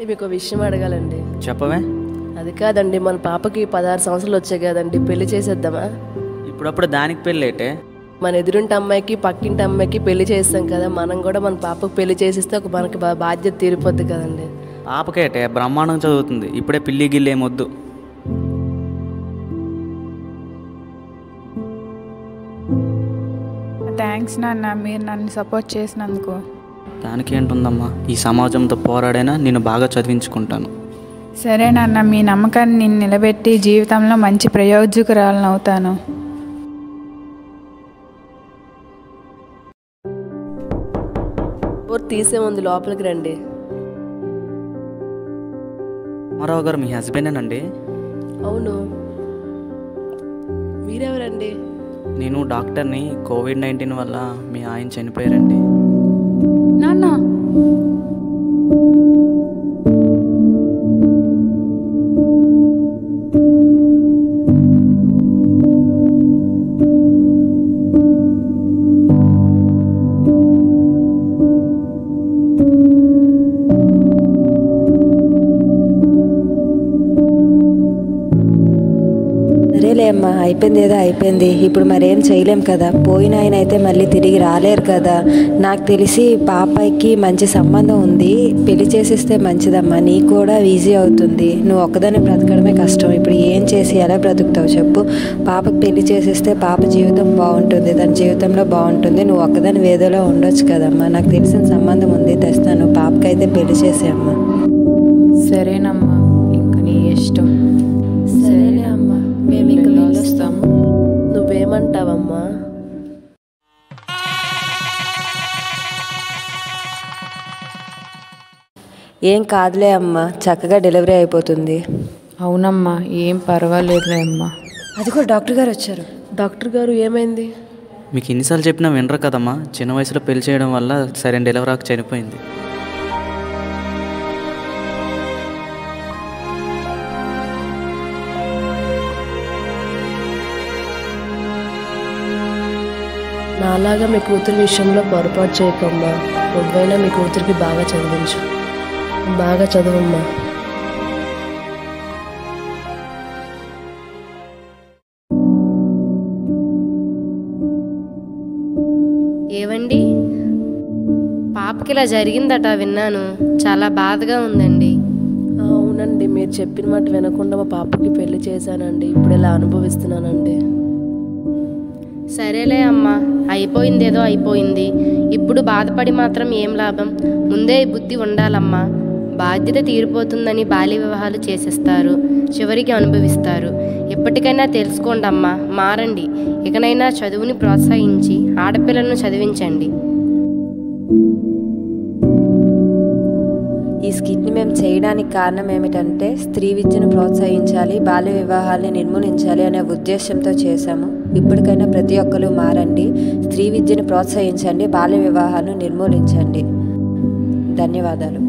మీకు విషయం అడగాలండి. చెప్పవే. అది కాదండి, మన పాపకి 16 సంవత్సరాలు వచ్చాయి కదండి, పెళ్లి చేసేద్దామా? ఇప్పుడప్పుడు దానికి పెళ్ళేటే? మన ఎదురింటి అమ్మాయికి పక్కింటి అమ్మాయికి పెళ్లి చేస్తాం కదా, మనం కూడా మన పాపకు పెళ్లి చేసిస్తే ఒక మనకి బాధ్యత తీరిపోద్ది కదండి. పాపకేటే బ్రహ్మాండం చదువుతుంది, ఇప్పుడే పిల్లి గిల్లి ఏమొద్దు. థ్యాంక్స్ నాన్న, మీరు నన్ను సపోర్ట్ చేసినందుకు. దానికి ఏంటుందమ్మా, ఈ సమాజంతో పోరాడైనా నేను బాగా చదివించుకుంటాను. సరే నాన్న, మీ నమ్మకాన్ని నేను నిలబెట్టి జీవితంలో మంచి ప్రయోజకురాలను అవుతాను. తీసే ముందు లోపలికి రండి. రామారావు గారు మీ హస్బెండేనండి? అవును. మీరెవరండి? నేను డాక్టర్ని. కోవిడ్-19 వల్ల మీ ఆయన చనిపోయారండి. నాన్న, సరేలే అమ్మా, అయిపోయింది ఏదో అయిపోయింది. ఇప్పుడు మరేం చేయలేం కదా. పోయిన ఆయన అయితే మళ్ళీ తిరిగి రాలేరు కదా. నాకు తెలిసి పాపాయికి మంచి సంబంధం ఉంది, పెళ్లి చేసిస్తే మంచిదమ్మా. నీకు కూడా ఈజీ అవుతుంది. నువ్వు ఒక్కదాన్ని బ్రతకడమే కష్టం. ఇప్పుడు ఏం చేసి ఎలా బ్రతుకుతావు చెప్పు. పాపకు పెళ్లి చేసిస్తే పాప జీవితం బాగుంటుంది, తన జీవితంలో బాగుంటుంది. నువ్వు ఒక్కదాన్ని వేదోలో ఉండొచ్చు కదమ్మా. నాకు తెలిసిన సంబంధం ఉంది, తెస్తాను. పాపకైతే పెళ్లి చేసేయమ్మా. సరేనమ్మా, ఇంక నీ ఇష్టం. సరేలే అమ్మా, మేము ఇంక వెళ్ళొస్తాము. నువ్వేమంటావమ్మా? ఏం కాదులే అమ్మా, చక్కగా డెలివరీ అయిపోతుంది. అవునమ్మా, ఏం పర్వాలేదులే అమ్మా. అదిగో డాక్టర్ గారు వచ్చారు. డాక్టర్ గారు, ఏమైంది? మీకు ఎన్నిసార్లు చెప్పినా వినరు కదమ్మా. చిన్న వయసులో పెళ్లి చేయడం వల్ల సరైన డెలివరీకి చనిపోయింది. నాలాగా మీ కూతురి విషయంలో పొరపాటు చేయకమ్మా. నువ్వైనా మీ కూతురికి బాగా చదివించు. బాగా చదువమ్మా. ఏవండి, పాపకి ఇలా జరిగిందట విన్నాను. చాలా బాధగా ఉందండి. అవునండి, మీరు చెప్పిన మాట వినకుండా మా పాపకి పెళ్లి చేశానండి. ఇప్పుడు ఇలా అనుభవిస్తున్నానండి. సరేలే అమ్మా, అయిపోయిందేదో అయిపోయింది. ఇప్పుడు బాధపడి మాత్రం ఏం లాభం? ముందే బుద్ధి ఉండాలమ్మా. బాధ్యత తీరిపోతుందని బాల్య వివాహాలు చేసేస్తారు, చివరికి అనుభవిస్తారు. ఎప్పటికైనా తెలుసుకోండి అమ్మా, మారండి. ఇకనైనా చదువుని ప్రోత్సహించి ఆడపిల్లలను చదివించండి. ఈ స్కిట్ని మేము చేయడానికి కారణం ఏమిటంటే, స్త్రీ విద్యను ప్రోత్సహించాలి, బాల్య వివాహాల్ని నిర్మూలించాలి అనే ఉద్దేశంతో చేశాము. ఇప్పటికైనా ప్రతి ఒక్కరూ మారండి, స్త్రీ విద్యను ప్రోత్సహించండి, బాల్య వివాహాలను నిర్మూలించండి. ధన్యవాదాలు.